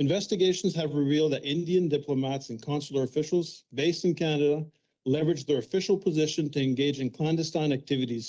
Investigations have revealed that Indian diplomats and consular officials based in Canada leveraged their official position to engage in clandestine activities.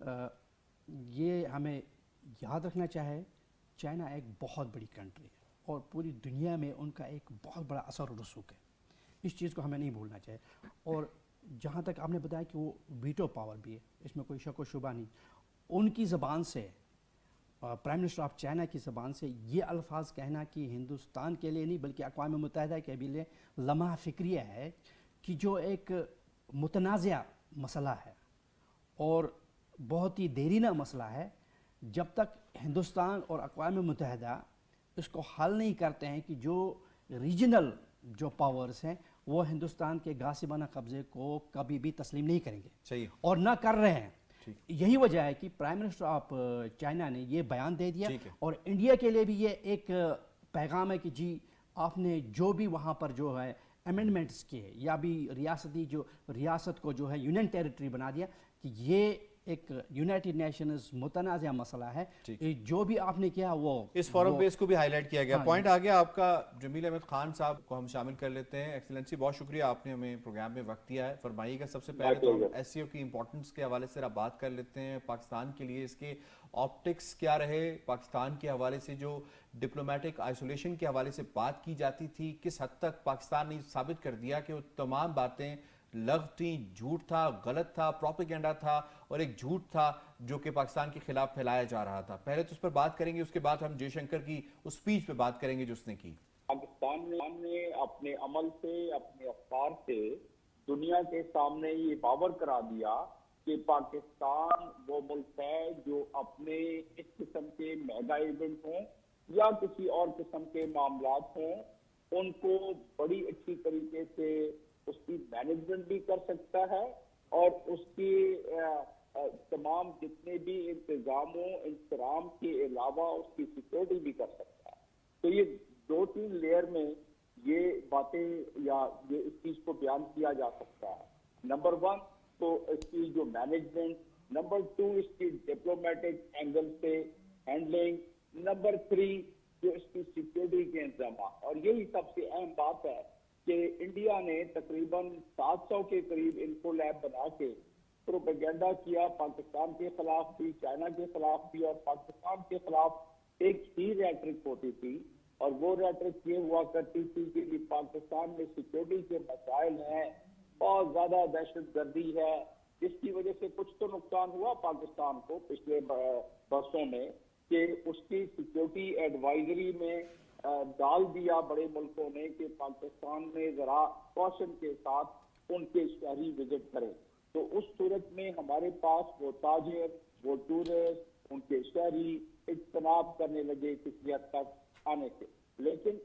یہ ہمیں یاد رکھنا چاہے China ایک بہت بڑی کنٹری ہے اور پوری دنیا میں ان کا ایک بہت بڑا اثر و رسوخ ہے. اس چیز کو ہمیں نہیں بھولنا چاہیے. اور جہاں تک آپ نے بتایا کہ وہ ویٹو پاور بھی ہے, اس میں کوئی شک و شبہ نہیں. ان کی زبان سے, پرائم منسٹر آف چائنا کی زبان سے یہ الفاظ کہنا کہ ہندوستان کے لیے نہیں بلکہ اقوام متحدہ کے بھی لیے لمحہ فکریہ ہے کہ جو ایک متنازع مسئلہ ہے اور بہت ہی دیرینہ مسئلہ ہے, جب تک ہندوستان اور اقوام متحدہ اس کو حل نہیں کرتے ہیں کہ جو ریجنل جو پاورز ہیں وہ ہندوستان کے غاصبانہ قبضے کو کبھی بھی تسلیم نہیں کریں گے. صحیح. اور نہ کر رہے ہیں. یہی وجہ ہے کہ پرائم منسٹر آف چائنا نے یہ بیان دے دیا اور انڈیا کے لیے بھی یہ ایک پیغام ہے کہ جی آپ نے جو بھی وہاں پر جو ہے امینڈمنٹس کیے یا بھی ریاست کو جو ہے یونین ٹیریٹری بنا دیا کہ یہ ایک یونائٹڈ نیشنز متنازع مسئلہ ہے. جو بھی آپ نے کیا وہ اس فورم پہ اس کو بھی ہائی لائٹ کیا گیا. پوائنٹ آ گیا آپ کا. جمیل احمد خان صاحب کو ہم شامل کر لیتے ہیں. ایکسلنسی بہت شکریہ, آپ نے ہمیں پروگرام میں وقت دیا ہے. فرمائیے گا سب سے پہلے تو ہم ایس سی او کی امپورٹنس کے حوالے سے بات کر لیتے ہیں. پاکستان کے لیے اس کے آپٹکس کیا رہے, پاکستان کے حوالے سے جو ڈپلومیٹک آئسولیشن کے حوالے سے بات کی جاتی تھی, کس حد تک پاکستان نے ثابت کر دیا کہ وہ تمام باتیں لغو تھیں, جھوٹ تھا, غلط تھا, پروپیگنڈا تھا اور ایک جھوٹ تھا جو کہ پاکستان کے خلاف پھیلایا جا رہا تھا. پہلے تو اس پر بات کریں گے, اس کے بعد ہم جے شنکر کی اس سپیچ پہ بات کریں گے جو اس نے کی. پاکستان نے اپنے عمل سے, اپنے افکار سے دنیا کے سامنے یہ باور کرا دیا کہ پاکستان وہ ملک ہے جو اپنے اس قسم کے میگا ایونٹ ہوں یا کسی اور قسم کے معاملات ہوں, ان کو بڑی اچھی طریقے سے اس کی مینجمنٹ بھی کر سکتا ہے اور اس کی تمام جتنے بھی انتظاموں انتظام کے علاوہ اس کی سیکورٹی بھی کر سکتا ہے. تو یہ 2-3 لیئر میں یہ باتیں یا یہ اس چیز کو بیان کیا جا سکتا ہے. نمبر 1 تو اس کی جو مینجمنٹ, نمبر 2 اس کی ڈپلومیٹک اینگل سے ہینڈلنگ, نمبر 3 جو اس کی سیکورٹی کے انتظامات. اور یہی سب سے اہم بات ہے کہ انڈیا نے تقریباً 700 کے قریب انفو لیب بنا کے پروپیگنڈا کیا پاکستان کے خلاف بھی, چائنا کے خلاف بھی, اور پاکستان کے خلاف ایک ہی ریٹرک ہوتی تھی اور وہ ریٹرک یہ ہوا کرتی تھی کہ پاکستان میں سیکورٹی کے مسائل ہیں, بہت زیادہ دہشت گردی ہے, جس کی وجہ سے کچھ تو نقصان ہوا پاکستان کو پچھلے برسوں میں کہ اس کی سیکورٹی ایڈوائزری میں ڈال دیا بڑے ملکوں نے کہ پاکستان میں ذرا کوشن کے ساتھ ان کے شہری وزٹ کریں. تو اس صورت میں ہمارے پاس وہ تاجر, وہ ٹورسٹ, ان کے شہری اجتناب کرنے لگے کسی حد تک آنے سے. لیکن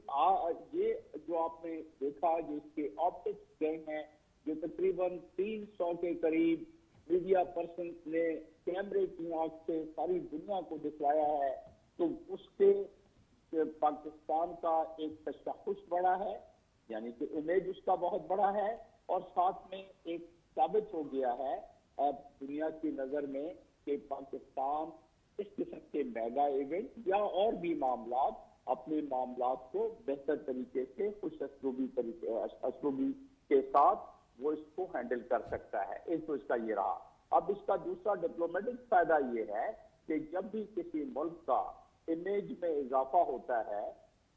یہ جو آپ نے دیکھا جس کے آپٹکس گئے ہیں جو تقریباً 300 کے قریب میڈیا پرسن نے کیمرے کی آنکھ سے ساری دنیا کو دکھلایا ہے, تو اس کے پاکستان کا ایک تشخص بڑا ہے, یعنی کہ امیج اس کا بہت بڑا ہے, اور ساتھ میں ایک ثابت ہو گیا ہے اب دنیا کی نظر میں کہ پاکستان اس قسم کے میگا ایونٹ یا اور بھی معاملات اپنے معاملات کو بہتر طریقے سے خوش اسلوبی کے ساتھ وہ اس کو ہینڈل کر سکتا ہے. ایک تو اس کا یہ رہا. اب اس کا دوسرا ڈپلومیٹک فائدہ یہ ہے کہ جب بھی کسی ملک کا امیج میں اضافہ ہوتا ہے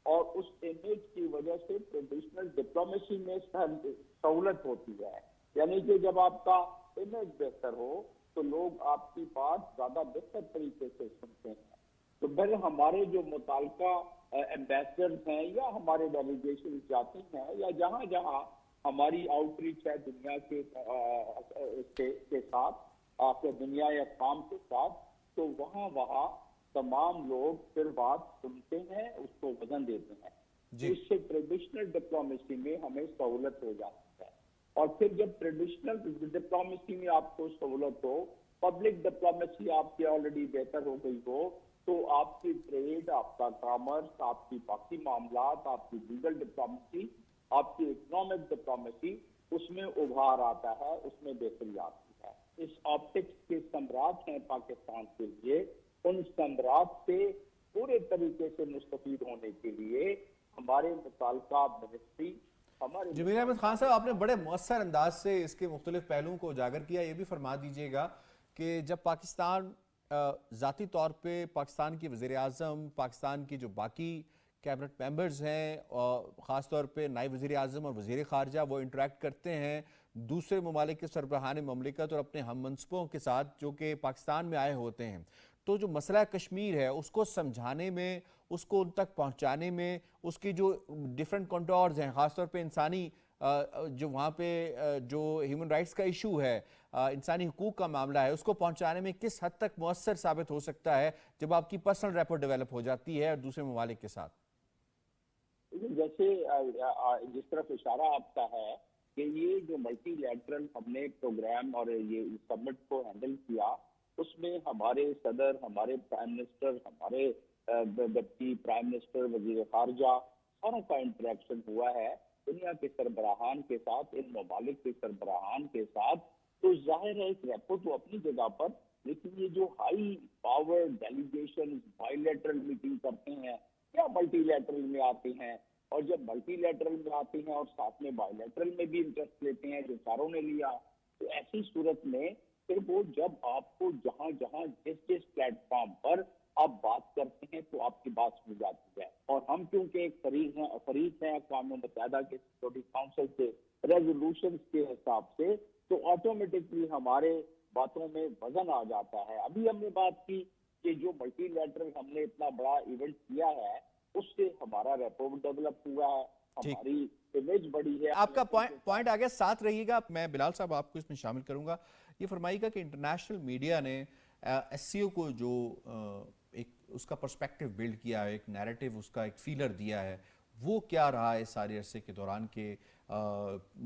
اور اس امیج کی وجہ سے ٹریڈیشنل ڈپلومیسی میں سہولت ہوتی ہے, یعنی کہ جب آپ کا امیج بہتر ہو تو لوگ آپ کی بات زیادہ بہتر طریقے سے سنتے ہیں. تو پھر ہمارے جو متعلقہ ایمبیسڈرز ہیں یا ہمارے ڈیلیگیشن جاتی ہیں یا جہاں جہاں ہماری آؤٹ ریچ ہے دنیا کے ساتھ دنیا یا کام کے ساتھ, تو وہاں تمام لوگ پھر بات سنتے ہیں, اس کو وزن دیتے ہیں. اس سے ٹریڈیشنل ڈپلومیسی میں ہمیں سہولت ہو جاتی ہے. اور پھر جب ٹریڈیشنل ڈپلومیسی میں آپ کو سہولت ہو, پبلک ڈپلومیسی آپ کی آلریڈی بہتر ہو گئی ہو, تو آپ کی ٹریڈ, آپ کا کامرس, آپ کی باقی معاملات, آپ کی لیگل ڈپلومیسی, آپ کی اکنامک ڈپلومیسی, اس میں ابھار آتا ہے, اس میں بہتری آتی ہے. اس آپٹکس کے ثمرات ہیں پاکستان کے لیے. ان ثمرات سے پورے طریقے سے مستفید ہونے کے لیے ہمارے متعلقہ منسٹری ہمارے. جمیل احمد خان صاحب, آپ نے بڑے مؤثر انداز سے اس کے مختلف پہلوؤں کو اجاگر کیا. یہ بھی فرما دیجئے گا کہ جب پاکستان ذاتی طور پہ پاکستان کی وزیر اعظم، پاکستان کی جو باقی کیبنٹ ممبرز ہیں، اور خاص طور پہ نائب وزیر اعظم اور وزیر خارجہ، وہ انٹریکٹ کرتے ہیں دوسرے ممالک کے سربراہان مملکت اور اپنے ہم منصبوں کے ساتھ جو کہ پاکستان میں آئے ہوتے ہیں، تو جو مسئلہ کشمیر ہے اس کو سمجھانے میں، اس کو ان تک پہنچانے میں، اس کی جو ڈیفرنٹ کنٹورز ہیں، خاص طور پہ انسانی جو وہاں پہ جو ہیومن رائٹس کا ایشو ہے، انسانی حقوق کا معاملہ ہے، اس کو پہنچانے میں کس حد تک مؤثر ثابت ہو سکتا ہے جب آپ کی پرسنل ریپو ڈیولپ ہو جاتی ہے دوسرے ممالک کے ساتھ؟ جیسے جس طرف اشارہ آپ کا ہے کہ یہ جو ملٹی لیٹرل ہم نے پروگرام اور یہ سمٹ کو ہینڈل کیا، اس میں ہمارے صدر، ہمارے پرائم منسٹر، ہمارے ڈپٹی پرائم منسٹر، وزیر خارجہ، ساروں کا انٹریکشن ہوا ہے دنیا کے سربراہان کے ساتھ، ان ممالک کے سربراہان کے ساتھ. تو ظاہر ہے ایک ریپو تو اپنی جگہ پر، لیکن یہ جو high power delegation by lateral meeting کرتے ہیں یا ملٹی لیٹرل میں آتے ہیں، اور جب ملٹی لیٹرل میں آتے ہیں اور ساتھ میں بائی لیٹرل میں بھی انٹرسٹ لیتے ہیں جو چاروں نے لیا، تو ایسی صورت میں پھر وہ جب آپ کو جہاں جہاں جس پلیٹ فارم پر آپ بات کرتے ہیں تو آپ کی بات سن جاتی ہے. اور ہم کیونکہ ایک فریق ہیں اقوام متحدہ کے سیکورٹی کاؤنسل سے ریزولوشنز کے حساب سے، تو آٹومیٹکلی ہمارے باتوں میں وزن آ جاتا ہے. ابھی ہم نے بات کی کہ جو ملٹی لیٹرل ہم نے اتنا بڑا ایونٹ کیا ہے، اس سے ہمارا ریپو ڈیولپ ہوا ہے، ہماری امیج بڑی ہے. آپ کا پوائنٹ آگے ساتھ رہیے گا. میں بلال صاحب آپ کو اس میں شامل کروں گا. یہ فرمائیے گا کہ انٹرنیشنل میڈیا نے ایس سی او کو جو ایک اس کا پرسپیکٹو بلڈ کیا ہے، ایک نیریٹو اس کا ایک فیلر دیا ہے، وہ کیا رہا ہے اس سارے عرصے کے دوران کہ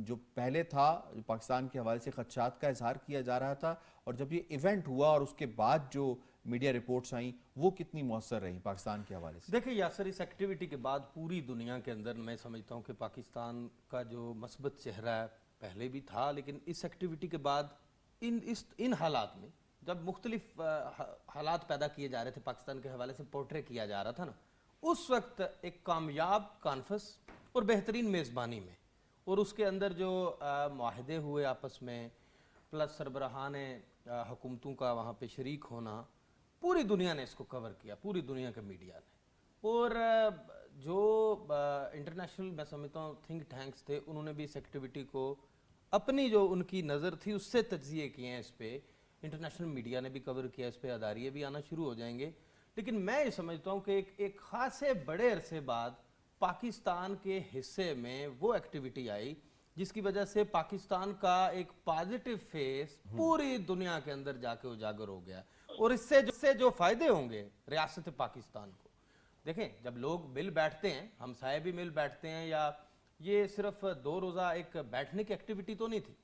جو پہلے تھا پاکستان کے حوالے سے خدشات کا اظہار کیا جا رہا تھا، اور جب یہ ایونٹ ہوا اور اس کے بعد جو میڈیا رپورٹس آئیں وہ کتنی مؤثر رہیں پاکستان کے حوالے سے؟ دیکھیں یاسر، اس ایکٹیویٹی کے بعد پوری دنیا کے اندر میں سمجھتا ہوں کہ پاکستان کا جو مثبت چہرہ ہے پہلے بھی تھا، لیکن اس ایکٹیویٹی کے بعد ان حالات میں جب مختلف حالات پیدا کیے جا رہے تھے پاکستان کے حوالے سے، پورٹرے کیا جا رہا تھا نا، اس وقت ایک کامیاب کانفرنس اور بہترین میزبانی میں، اور اس کے اندر جو معاہدے ہوئے آپس میں، پلس سربراہان حکومتوں کا وہاں پہ شریک ہونا، پوری دنیا نے اس کو کور کیا، پوری دنیا کے میڈیا نے. اور جو انٹرنیشنل میں سمجھتا ہوں تھنک ٹینکس تھے، انہوں نے بھی اس ایکٹیویٹی کو اپنی جو ان کی نظر تھی اس سے تجزیے کیے ہیں. اس پہ انٹرنیشنل میڈیا نے بھی کور کیا، اس پہ اداریے بھی آنا شروع ہو جائیں گے. لیکن میں یہ سمجھتا ہوں کہ ایک خاصے بڑے عرصے بعد پاکستان کے حصے میں وہ ایکٹیویٹی آئی جس کی وجہ سے پاکستان کا ایک پازیٹیو فیس پوری دنیا کے اندر جا کے اجاگر ہو گیا. اور اس سے جو فائدے ہوں گے ریاست پاکستان کو، دیکھیں جب لوگ مل بیٹھتے ہیں، ہمسائے بھی مل بیٹھتے ہیں، یا یہ صرف 2 روزہ ایک بیٹھنے کی ایکٹیویٹی تو نہیں تھی،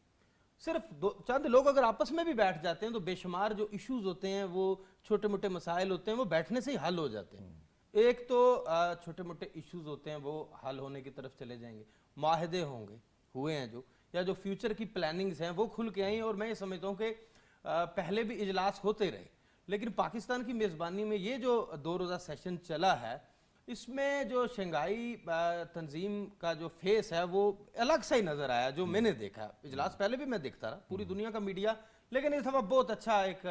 صرف چند لوگ اگر آپس میں بھی بیٹھ جاتے ہیں تو بے شمار جو ایشوز ہوتے ہیں، وہ چھوٹے موٹے مسائل ہوتے ہیں، وہ بیٹھنے سے ہی حل ہو جاتے ہیں. ایک تو چھوٹے موٹے ایشوز ہوتے ہیں وہ حل ہونے کی طرف چلے جائیں گے، معاہدے ہوں گے ہوئے ہیں یا جو فیوچر کی پلاننگز ہیں وہ کھل کے آئیں. اور میں یہ سمجھتا ہوں کہ پہلے بھی اجلاس ہوتے رہے، لیکن پاکستان کی میزبانی میں یہ جو 2 روزہ سیشن چلا ہے، اس میں جو شنگھائی تنظیم کا جو فیس ہے وہ الگ سا ہی نظر آیا جو میں نے دیکھا. اجلاس پہلے بھی میں دیکھتا رہا، پوری دنیا کا میڈیا، لیکن اس دفعہ بہت اچھا ایک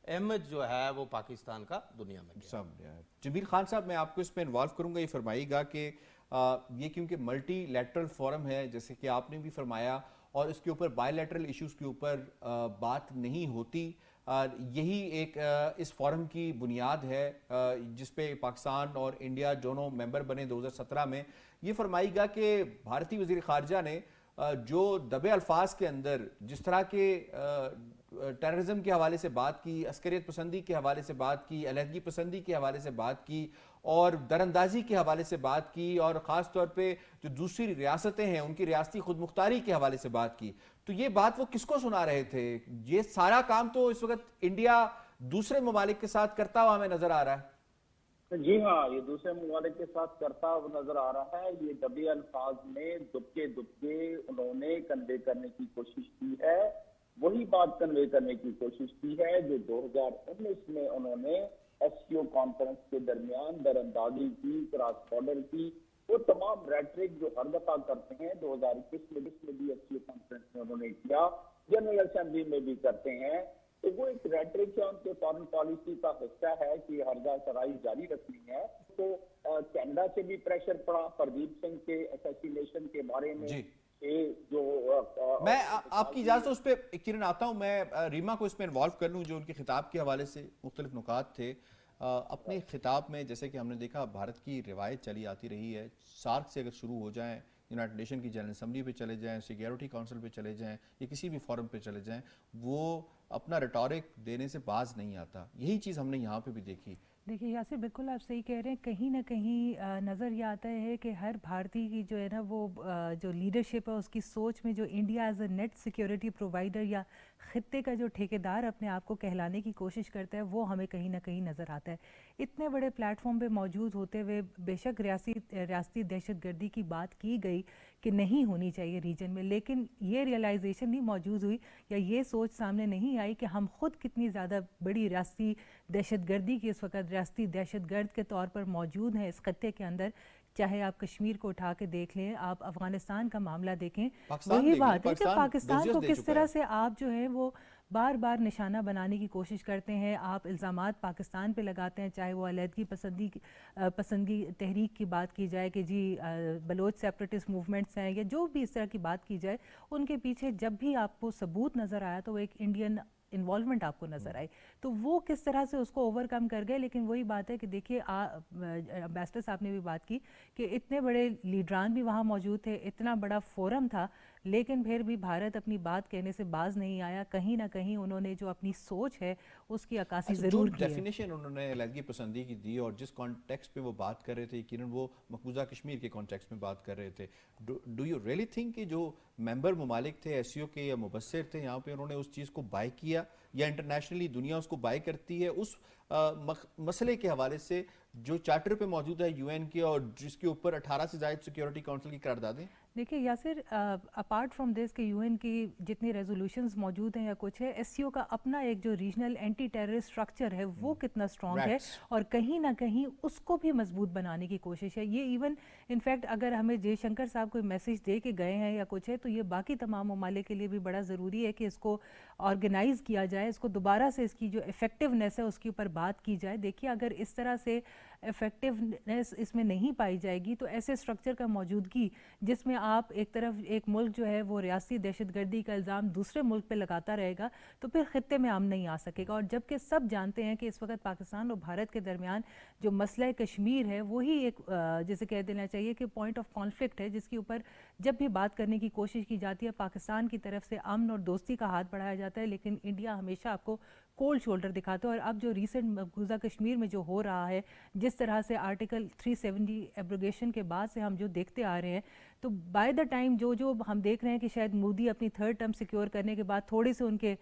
امیج جو ہے وہ پاکستان کا دنیا میں گیا. جمیل خان صاحب، میں آپ کو اس میں انوالو کروں گا. یہ فرمائیے گا کہ یہ کیونکہ ملٹی لیٹرل فورم ہے، جیسے کہ آپ نے بھی فرمایا، اور اس کے اوپر بائی لیٹرل ایشوز کے اوپر بات نہیں ہوتی، یہی ایک اس فورم کی بنیاد ہے جس پہ پاکستان اور انڈیا دونوں ممبر بنے 2017 میں. یہ فرمائے گا کہ بھارتی وزیر خارجہ نے جو دبے الفاظ کے اندر جس طرح کے ٹیررزم کے حوالے سے بات کی، عسکریت پسندی کے حوالے سے بات کی، علیحدگی پسندی کے حوالے سے بات کی، اور دراندازی کے حوالے سے بات کی، اور خاص طور پہ جو دوسری ریاستیں ہیں ان کی ریاستی خود مختاری کے حوالے سے بات کی، تو یہ بات وہ کس کو سنا رہے تھے؟ یہ سارا کام تو اس وقت انڈیا دوسرے ممالک کے ساتھ کرتا ہوا ہمیں نظر آ رہا ہے. جی ہاں، یہ دوسرے ممالک کے ساتھ کرتا ہوا نظر آ رہا ہے. یہ دبے الفاظ میں دبکے انہوں نے کنوے کرنے کی کوشش کی ہے، وہی بات کنوے کرنے کی کوشش کی ہے جو 2019 میں انہوں نے ایس سی او کانفرنس کے درمیان دراندازی کی، کراس بارڈر کی، وہ تمام ریٹرک جو ہر دفعہ کرتے ہیں 2021 میں بھی ایس سی او کانفرنس میں انہوں نے کیا، جنرل اسمبلی میں بھی کرتے ہیں. تو وہ ایک ریٹرک ہے، ان کے فارن پالیسی کا حصہ ہے کہ ہرجہ سرائی جاری رکھنی ہے. تو کینیڈا سے بھی پریشر پڑا پردیپ سنگھ کے اسیسینیشن کے بارے میں. جی جو میں آپ کی اجازت اس پہ کرن آتا ہوں، میں ریما کو اس میں انوالو کر لوں جو ان کے خطاب کے حوالے سے مختلف نکات تھے. اپنے خطاب میں جیسے کہ ہم نے دیکھا بھارت کی روایت چلی آتی رہی ہے، سارک سے اگر شروع ہو جائیں، یونائٹڈ نیشن کی جنرل اسمبلی پہ چلے جائیں، سیکیورٹی کونسل پہ چلے جائیں یا کسی بھی فورم پہ چلے جائیں، وہ اپنا ریٹورک دینے سے باز نہیں آتا. یہی چیز ہم نے یہاں پہ بھی دیکھی. دیکھیے یاسر بالکل آپ صحیح کہہ رہے ہیں. کہیں نہ کہیں نظر یہ آتا ہے کہ ہر بھارتی کی جو ہے نا وہ جو لیڈرشپ ہے اس کی سوچ میں جو India as a net security provider یا خطے کا جو ٹھیکیدار اپنے آپ کو کہلانے کی کوشش کرتا ہے وہ ہمیں کہیں نہ کہیں نظر آتا ہے. اتنے بڑے پلیٹ فارم پہ موجود ہوتے ہوئے بے شک ریاستی دہشت گردی کی بات کی گئی کہ نہیں ہونی چاہیے ریجن میں، لیکن یہ ریئلائزیشن نہیں موجود ہوئی یا یہ سوچ سامنے نہیں آئی کہ ہم خود کتنی زیادہ بڑی ریاستی دہشت گردی کی اس وقت ریاستی دہشت گرد کے طور پر موجود ہیں اس خطے کے اندر. چاہے آپ کشمیر کو اٹھا کے دیکھ لیں، آپ افغانستان کا معاملہ دیکھیں، وہی بات ہے کہ پاکستان کو کس طرح سے آپ جو ہے وہ بار بار نشانہ بنانے کی کوشش کرتے ہیں. آپ الزامات پاکستان پہ لگاتے ہیں، چاہے وہ علیحدگی پسندی تحریک کی بات کی جائے کہ جی بلوچ سیپریٹسٹ موومنٹس ہیں یا جو بھی اس طرح کی بات کی جائے، ان کے پیچھے جب بھی آپ کو ثبوت نظر آیا تو وہ ایک انڈین انوالومنٹ آپ کو نظر آئی. تو وہ کس طرح سے اس کو اوور کم کر گئے. لیکن وہی بات ہے کہ دیکھیے امبیسڈر صاحب نے بھی بات کی کہ اتنے بڑے لیڈران بھی وہاں موجود تھے، اتنا بڑا فورم تھا، لیکن پھر بھی بھارت اپنی بات کہنے سے باز نہیں آیا. کہیں نہ کہیں انہوں نے جو اپنی سوچ ہے اس کی عکاسی ضرور کی ہے. جو ڈیفینیشن انہوں نے علیحدگی پسندی کی دی اور جس کانٹیکسٹ پہ وہ بات کر رہے تھے، یقیناً وہ مقبوضہ کشمیر کے کانٹیکسٹ میں بات کر رہے تھے. ڈو یو ریئلی تھنک کہ جو ممبر ممالک تھے ایس سی او کے یا مبصر تھے یہاں پہ، انہوں نے اس چیز کو بائی کیا یا انٹرنیشنلی دنیا اس کو بائی کرتی ہے اس مسئلے کے حوالے سے جو چارٹر پہ موجود ہے یو این کے اور جس کے اوپر 18 سے زائد سیکیورٹی کونسل کی قراردادیں؟ دیکھیے یاسر اپارٹ فرام دس کہ یو این کی جتنی ریزولوشنز موجود ہیں یا کچھ ہے، ایس سی او کا اپنا ایک جو ریجنل اینٹی ٹیررسٹ اسٹرکچر ہے وہ کتنا اسٹرانگ ہے اور کہیں نہ کہیں اس کو بھی مضبوط بنانے کی کوشش ہے. یہ ایون انفیکٹ اگر ہمیں جے شنکر صاحب کوئی میسیج دے کے گئے ہیں یا کچھ ہے تو یہ باقی تمام ممالک کے لیے بھی بڑا ضروری ہے کہ اس کو آرگنائز کیا جائے، اس کو دوبارہ سے اس کی جو افیکٹونیس ہے اس کے اوپر بات کی جائے. دیکھیے اگر اس طرح سے افیکٹونیس اس میں نہیں پائی جائے گی تو ایسے اسٹرکچر کا موجودگی جس میں آپ ایک طرف ایک ملک جو ہے وہ ریاستی دہشت گردی کا الزام دوسرے ملک پہ لگاتا رہے گا تو پھر خطے میں امن نہیں آ سکے گا. اور جبکہ سب جانتے ہیں کہ اس وقت پاکستان اور بھارت کے درمیان جو مسئلہ کشمیر ہے وہی ایک جیسے کہہ دینا چاہیے کہ پوائنٹ آف کانفلکٹ ہے جس کے اوپر جب بھی بات کرنے کی کوشش کی جاتی ہے پاکستان کی طرف سے امن اور دوستی کا ہاتھ بڑھایا جاتا ہے، لیکن انڈیا ہمیشہ آپ کو کولڈ شولڈر دکھاتا ہے. اور اب جو ریسنٹ مقبوضہ کشمیر میں جو ہو رہا ہے، جس طرح سے آرٹیکل 370 ایبروگیشن کے بعد سے ہم جو دیکھتے آ رہے ہیں، تو بائی دا ٹائم جو ہم دیکھ رہے ہیں کہ شاید مودی اپنی تھرڈ ٹرم سیکیور کرنے کے بعد تھوڑے سے ان کے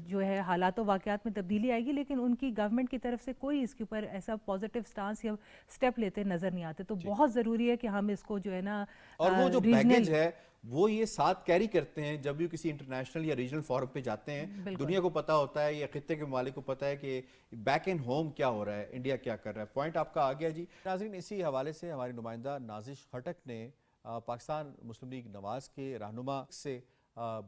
جو ہے حالات و واقعات میں تبدیلی آئے گی، لیکن ان کی گورنمنٹ کی طرف سے کوئی اس کے اوپر ایسا پازیٹیو سٹانس یا سٹیپ لیتے نظر نہیں آتے. تو بہت ضروری ہے کہ ہم اس کو جو ہے نا اور وہ جو بیگیج ہے وہ یہ ساتھ کیری کرتے ہیں جب بھی کسی انٹرنیشنل یا ریجنل فورم پہ جاتے ہیں. دنیا کو پتا ہوتا ہے یا خطے کے ممالک کو پتا ہے کہ بیک اینڈ ہوم کیا ہو رہا ہے، انڈیا کیا کر رہا ہے. پوائنٹ آپ کا آ گیا جی. ناظرین اسی حوالے سے ہماری نمائندہ نازش خٹک نے پاکستان مسلم لیگ نواز کے رہنما سے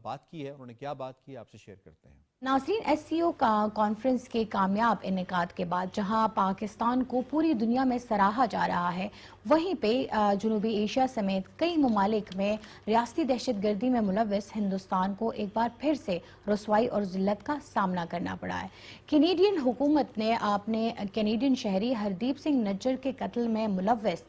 بات کی ہے. انہوں نے کیا بات کی آپ سے شیئر کرتے ہیں. ناظرین، ایس سی او کا کانفرنس کے کامیاب انعقاد کے بعد جہاں پاکستان کو پوری دنیا میں سراہا جا رہا ہے، وہیں پہ جنوبی ایشیا سمیت کئی ممالک میں ریاستی دہشت گردی میں ملوث ہندوستان کو ایک بار پھر سے رسوائی اور ذلت کا سامنا کرنا پڑا ہے. کینیڈین حکومت نے اپنے کینیڈین شہری ہردیپ سنگھ نجر کے قتل میں ملوث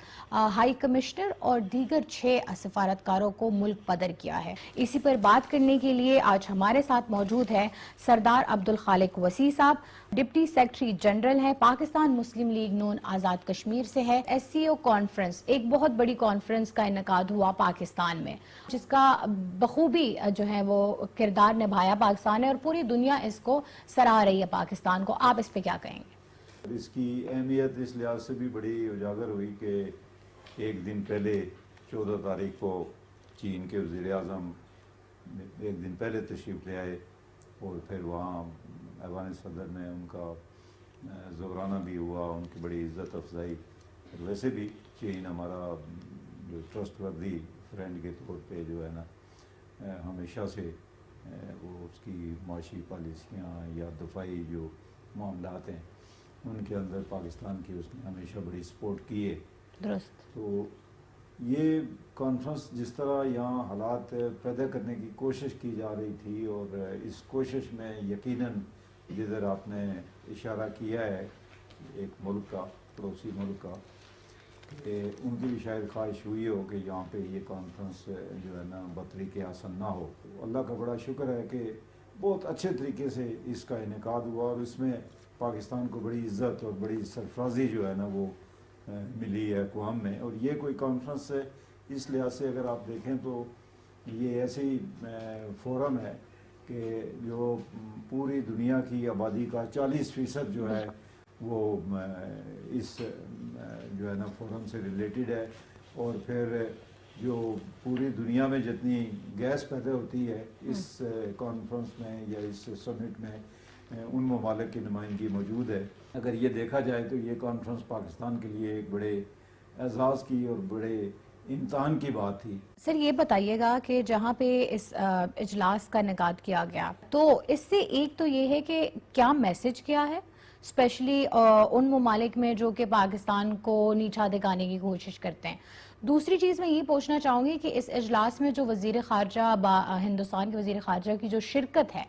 ہائی کمشنر اور دیگر 6 سفارتکاروں کو ملک بدر کیا ہے. اسی پر بات کرنے کے لیے آج ہمارے ساتھ موجود ہے سردار عبدالخالق وسیع صاحب، ڈپٹی سیکرٹری جنرل ہیں، پاکستان مسلم لیگ نون آزاد کشمیر سے ہے. ایس سی او کانفرنس ایک بہت بڑی کانفرنس کا انعقاد ہوا پاکستان میں، جس کا بخوبی جو ہے وہ کردار نبھایا پاکستان نے اور پوری دنیا اس کو سراہ رہی ہے پاکستان کو. آپ اس پہ کیا کہیں گے؟ اس کی اہمیت اس لحاظ سے بھی بڑی اجاگر ہوئی کہ ایک دن پہلے 14 تاریخ کو چین کے وزیر اعظم ایک دن پہلے تشریف لے آئے اور پھر وہاں ایوان صدر میں ان کا زورانہ بھی ہوا، ان کی بڑی عزت افزائی. ویسے بھی چین ہمارا جو ٹرسٹ وردی فرینڈ کے طور پہ جو ہے نا ہمیشہ سے وہ اس کی معاشی پالیسیاں یا دفاعی جو معاملات ہیں ان کے اندر پاکستان کی اس نے ہمیشہ بڑی سپورٹ کی ہے. درست. تو یہ کانفرنس جس طرح یہاں حالات پیدا کرنے کی کوشش کی جا رہی تھی، اور اس کوشش میں یقیناً جدھر آپ نے اشارہ کیا ہے ایک ملک کا، پڑوسی ملک کا، کہ ان کی بھی شاید خواہش ہوئی ہو کہ یہاں پہ یہ کانفرنس جو ہے نا بطریق آسن نہ ہو. اللہ کا بڑا شکر ہے کہ بہت اچھے طریقے سے اس کا انعقاد ہوا، اور اس میں پاکستان کو بڑی عزت اور بڑی سرفرازی جو ہے نا وہ ملی ہے اقوام میں. اور یہ کوئی کانفرنس ہے اس لحاظ سے اگر آپ دیکھیں تو یہ ایسی فورم ہے کہ جو پوری دنیا کی آبادی کا 40% جو ہے وہ اس جو ہے نا فورم سے ریلیٹڈ ہے. اور پھر جو پوری دنیا میں جتنی گیس پیدا ہوتی ہے اس کانفرنس میں یا اس سمٹ میں ان ممالک کی نمائندگی موجود ہے. اگر یہ دیکھا جائے تو یہ کانفرنس پاکستان کے لیے ایک بڑے اعزاز کی اور بڑے امتحان کی بات تھی. سر یہ بتائیے گا کہ جہاں پہ اس اجلاس کا انعقاد کیا گیا تو اس سے ایک تو یہ ہے کہ کیا میسج کیا ہے اسپیشلی ان ممالک میں جو کہ پاکستان کو نیچا دکھانے کی کوشش کرتے ہیں. دوسری چیز میں یہ پوچھنا چاہوں گی کہ اس اجلاس میں جو وزیر خارجہ ہندوستان کے وزیر خارجہ کی جو شرکت ہے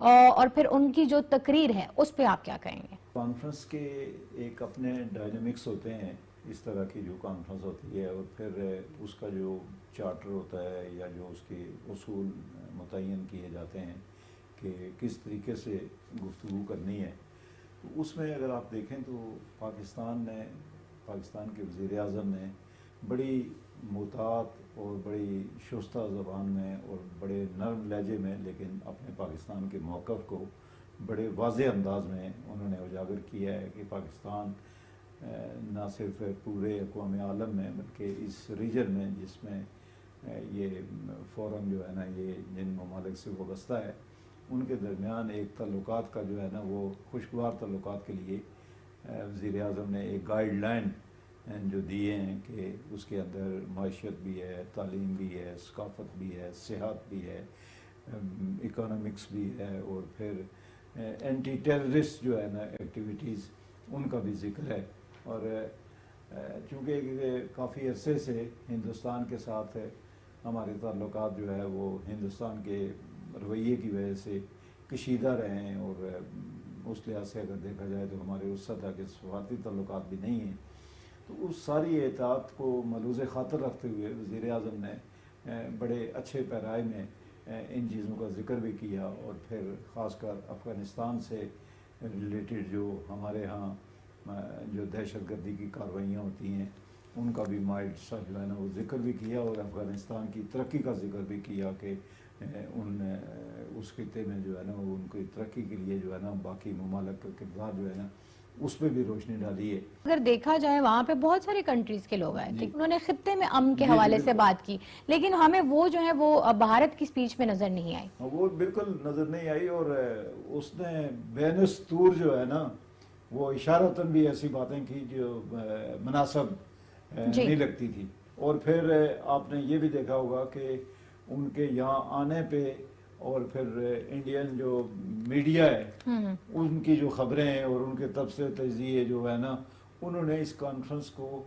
اور پھر ان کی جو تقریر ہے اس پہ آپ کیا کہیں گے؟ کانفرنس کے ایک اپنے ڈائنامکس ہوتے ہیں اس طرح کی جو کانفرنس ہوتی ہے، اور پھر اس کا جو چارٹر ہوتا ہے یا جو اس کے اصول متعین کیے جاتے ہیں کہ کس طریقے سے گفتگو کرنی ہے. اس میں اگر آپ دیکھیں تو پاکستان کے وزیر اعظم نے بڑی محتاط اور بڑی شستہ زبان میں اور بڑے نرم لہجے میں لیکن اپنے پاکستان کے موقف کو بڑے واضح انداز میں انہوں نے اجاگر کیا ہے کہ پاکستان نہ صرف پورے اقوام عالم میں بلکہ اس ریجن میں جس میں یہ فورم جو ہے نا یہ جن ممالک سے وابستہ ہے ان کے درمیان ایک تعلقات کا جو ہے نا وہ خوشگوار تعلقات کے لیے وزیر اعظم نے ایک گائیڈ لائن جو دیے ہیں کہ اس کے اندر معیشت بھی ہے، تعلیم بھی ہے، ثقافت بھی ہے، صحت بھی ہے، اکانومکس بھی ہے، اور پھر اینٹی ٹیررسٹ جو ہے نا ایکٹیویٹیز ان کا بھی ذکر ہے. اور چونکہ کافی عرصے سے ہندوستان کے ساتھ ہمارے تعلقات جو ہے وہ ہندوستان کے رویے کی وجہ سے کشیدہ رہے ہیں، اور اس لحاظ سے اگر دیکھا جائے تو ہمارے اس سطح کے سفارتی تعلقات بھی نہیں ہیں. تو اس ساری احتیاط کو ملحوظ خاطر رکھتے ہوئے وزیر اعظم نے بڑے اچھے پیرائے میں ان چیزوں کا ذکر بھی کیا، اور پھر خاص کر افغانستان سے ریلیٹڈ جو ہمارے ہاں جو دہشت گردی کی کارروائیاں ہوتی ہیں ان کا بھی مائلڈ سا جو ہے نا وہ ذکر بھی کیا، اور افغانستان کی ترقی کا ذکر بھی کیا کہ اس خطے میں جو ہے نا وہ ان کی ترقی کے لیے جو ہے نا باقی ممالک کا کردار جو ہے نا اس پہ بھی روشنی ڈالی ہے. اگر دیکھا جائے وہاں پہ بہت سارے کنٹریز کے لوگ آئے تھے، انہوں نے خطے میں امن کے حوالے سے بات کی، لیکن ہمیں وہ جو ہے وہ بھارت کی سپیچ میں نظر نہیں آئی. وہ بالکل نظر نہیں آئی، اور اس نے بین السطور جو ہے نا وہ اشارتاً بھی ایسی باتیں کی جو مناسب نہیں لگتی تھی. اور پھر آپ نے یہ بھی دیکھا ہوگا کہ ان کے یہاں آنے پہ اور پھر انڈین جو میڈیا ہے ان کی جو خبریں ہیں اور ان کے تبصرے تجزیے جو ہے نا انہوں نے اس کانفرنس کو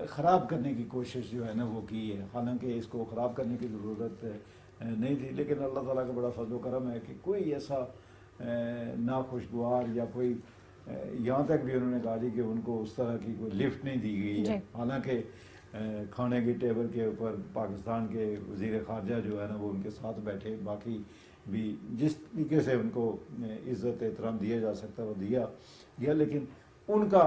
خراب کرنے کی کوشش جو ہے نا وہ کی ہے. حالانکہ اس کو خراب کرنے کی ضرورت نہیں تھی، لیکن اللہ تعالیٰ کا بڑا فضل و کرم ہے کہ کوئی ایسا ناخوشگوار یا کوئی یہاں تک بھی انہوں نے کہا کہ ان کو اس طرح کی کوئی لفٹ نہیں دی گئی ہے. حالانکہ کھانے کی ٹیبل کے اوپر پاکستان کے وزیر خارجہ جو ہے نا وہ ان کے ساتھ بیٹھے، باقی بھی جس طریقے سے ان کو عزت احترام دیا جا سکتا وہ دیا گیا، لیکن ان کا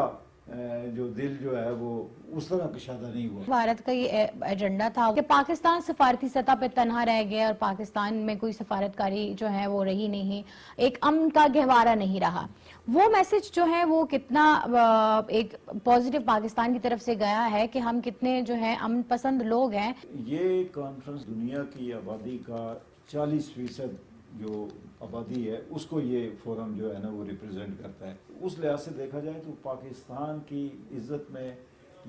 جو دل جو ہے وہ اس طرح کشادہ نہیں ہوا. بھارت کا یہ ایجنڈا تھا کہ پاکستان سفارتی سطح پہ تنہا رہ گیا اور پاکستان میں کوئی سفارتکاری جو ہے وہ رہی نہیں، ایک امن کا گہوارہ نہیں رہا. وہ میسج جو ہے وہ کتنا ایک پازیٹیو پاکستان کی طرف سے گیا ہے کہ ہم کتنے جو ہے امن پسند لوگ ہیں. یہ کانفرنس دنیا کی آبادی کا 40% جو آبادی ہے اس کو یہ فورم جو ہے نا وہ ریپرزینٹ کرتا ہے. اس لحاظ سے دیکھا جائے تو پاکستان کی عزت میں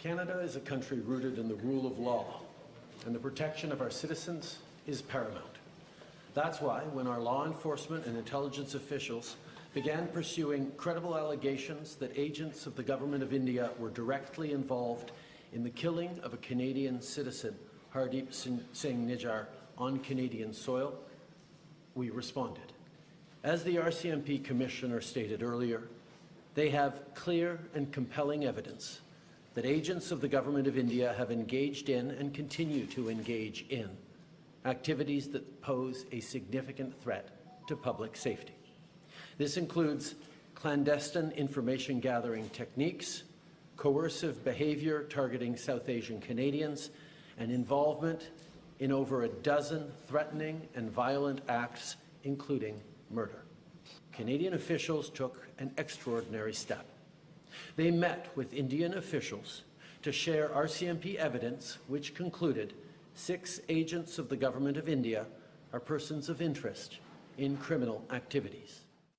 Canada is a country rooted in the rule of law, and the protection of our citizens is paramount. That's why, when our law enforcement and intelligence officials began pursuing credible allegations that agents of the Government of India were directly involved in the killing of a Canadian citizen, Hardeep Singh Nijjar, on Canadian soil, we responded. As the RCMP Commissioner stated earlier, they have clear and compelling evidence that agents of the Government of India have engaged in and continue to engage in activities that pose a significant threat to public safety. This includes clandestine information gathering techniques, coercive behavior targeting South Asian Canadians, and involvement in over a dozen threatening and violent acts, including murder. Canadian officials took an extraordinary step. They met with Indian officials to share RCMP evidence which concluded 6 agents of the Government of India are persons of interest in criminal activities.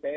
6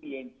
PNG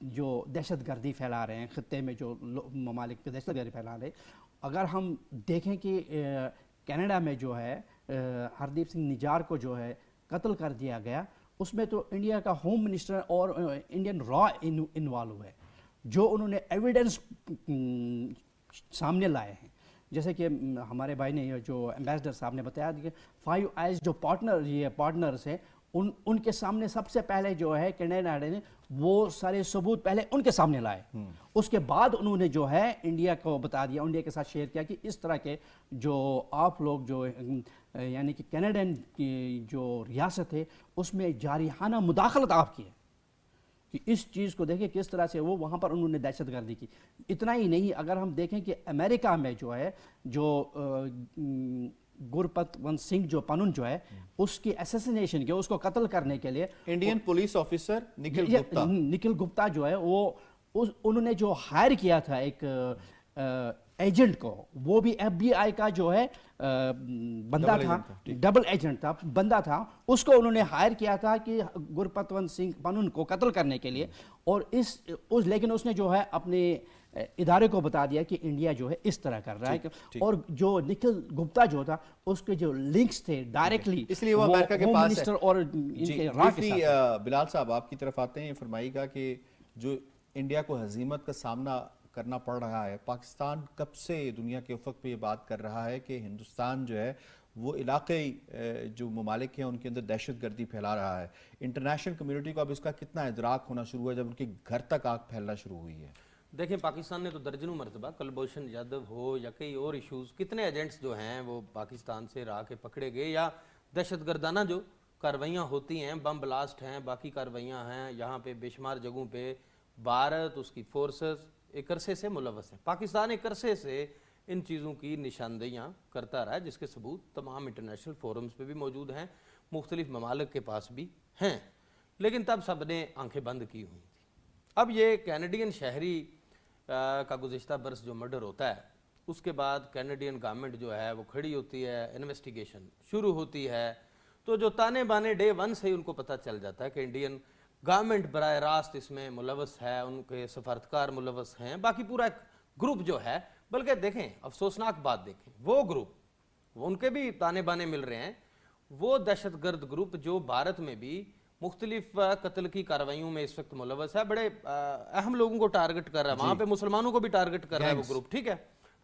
جو دہشت گردی پھیلا رہے ہیں خطے میں، جو ممالک پہ دہشت گردی پھیلا رہے ہیں. اگر ہم دیکھیں کہ کینیڈا میں جو ہے ہردیپ سنگھ نجار کو جو ہے قتل کر دیا گیا، اس میں تو انڈیا کا ہوم منسٹر اور انڈین را انوالو ہوئے، جو انہوں نے ایویڈنس سامنے لائے ہیں. جیسے کہ ہمارے بھائی نے جو ایمبیسڈر صاحب نے بتایا کہ 5 آئیز جو پارٹنرز ہیں ان کے سامنے سب سے پہلے جو ہے کینیڈا نے وہ سارے ثبوت پہلے ان کے سامنے لائے. اس کے بعد انہوں نے جو ہے انڈیا کو بتا دیا، انڈیا کے ساتھ شیئر کیا کہ اس طرح کے جو آپ لوگ جو یعنی کہ کینیڈین کی جو ریاست ہے اس میں جارحانہ مداخلت آپ کی ہے، کہ اس چیز کو دیکھیں کس طرح سے وہ وہاں پر انہوں نے دہشت گردی کی. اتنا ہی نہیں، اگر ہم دیکھیں کہ امریکہ میں جو ہے جو گرپت ون سنگھ جو پنن جو ہے اس کی اسیسینیشن کے، اس کو قتل کرنے کے لیے Indian police officer Nikhil Gupta جو ہے وہ انہوں نے جو ہائر کیا تھا ایک ایجنٹ کو، وہ بھی ایف بی آئی کا جو ہے بندہ تھا، ڈبل ایجنٹ تھا، بندہ تھا، اس کو انہوں نے ہائر کیا تھا کہ گرپت ون سنگھ پنن کو قتل کرنے کے لیے. اور لیکن اس نے جو ہے اپنے ادارے کو بتا دیا کہ انڈیا جو ہے اس طرح کر رہا ہے. اور جو نکھل گپتا جو تھا اس کے جو لنکس تھے ڈائریکٹلی، اس لیے وہ امریکہ کے پاس ہے. اور ان کے راہ کے ساتھ. بلال صاحب آپ کی طرف آتے ہیں، فرمائیے گا کہ جو انڈیا کو ہزیمت کا سامنا کرنا پڑ رہا ہے، پاکستان کب سے دنیا کے افق پہ یہ بات کر رہا ہے کہ ہندوستان جو ہے وہ علاقائی جو ممالک ہیں ان کے اندر دہشت گردی پھیلا رہا ہے. انٹرنیشنل کمیونٹی کو اب اس کا کتنا ادراک ہونا شروع ہوا جب ان کے گھر تک آگ پھیلنا شروع ہوئی ہے؟ دیکھیں پاکستان نے تو درجنوں مرتبہ کلبھوشن یادو ہو یا کئی اور ایشوز، کتنے ایجنٹس جو ہیں وہ پاکستان سے راہ کے پکڑے گئے، یا دہشت گردانہ جو کارروائیاں ہوتی ہیں، بم بلاسٹ ہیں، باقی کارروائیاں ہیں، یہاں پہ بے شمار جگہوں پہ بھارت اس کی فورسز ایک عرصے سے ملوث ہیں. پاکستان ایک عرصے سے ان چیزوں کی نشاندہیاں کرتا رہا ہے، جس کے ثبوت تمام انٹرنیشنل فورمز پہ بھی موجود ہیں، مختلف ممالک کے پاس بھی ہیں. لیکن تب سب نے آنکھیں بند کی ہوئی تھی. اب یہ کینیڈین شہری کا گزشتہ برس جو مرڈر ہوتا ہے، اس کے بعد کینیڈین گورنمنٹ جو ہے وہ کھڑی ہوتی ہے، انویسٹیگیشن شروع ہوتی ہے. تو جو تانے بانے ڈے 1 سے ان کو پتہ چل جاتا ہے کہ انڈین گورنمنٹ براہ راست اس میں ملوث ہے، ان کے سفارتکار ملوث ہیں، باقی پورا ایک گروپ جو ہے. بلکہ دیکھیں افسوسناک بات دیکھیں، وہ گروپ ان کے بھی تانے بانے مل رہے ہیں، وہ دہشت گرد گروپ جو بھارت میں بھی مختلف قتل کی کارروائیوں میں اس وقت ملوث ہے، بڑے اہم لوگوں کو ٹارگٹ کر رہا ہے، وہاں پہ مسلمانوں کو بھی ٹارگٹ کر رہا ہے وہ گروپ. ٹھیک ہے،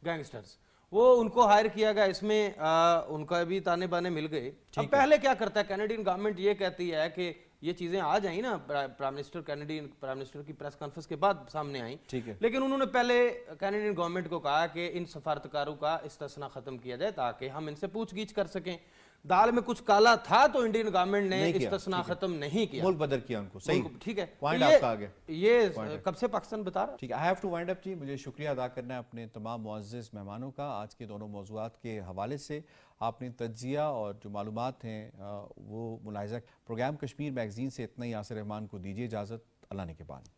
گینگسٹرز، وہ ان کو ہائر کیا گیا، اس میں ان کا بھی تانے بانے مل گئے. اب پہلے کیا کرتا ہے کینیڈین گورنمنٹ، یہ کہتی ہے کہ یہ چیزیں آ جائیں نا، prime minister Canadian prime minister کی پریس کانفرنس کے بعد سامنے آئیں، لیکن انہوں نے پہلے کینیڈین گورنمنٹ کو کہا کہ ان سفارتکاروں کا استثناء ختم کیا جائے تاکہ ہم ان سے پوچھ گچھ کر سکیں. دال میں کچھ کالا تھا تو انڈین گورنمنٹ نے استثناء ختم نہیں کیا، ملک بدر کیا ان کو. صحیح، ٹھیک ہے، پوائنٹ آپ کا آگے یہ کب سے پاکستان بتا رہا. ٹھیک ہے، آئی ہیو ٹو وائنڈ اپ. جی مجھے شکریہ ادا کرنا ہے اپنے تمام معزز مہمانوں کا. آج کے دونوں موضوعات کے حوالے سے آپ نے تجزیہ اور جو معلومات ہیں وہ ملاحظہ. پروگرام کشمیر میگزین سے اتنا ہی. یاسر رحمان کو دیجیے اجازت. اللہ نے کے بعد.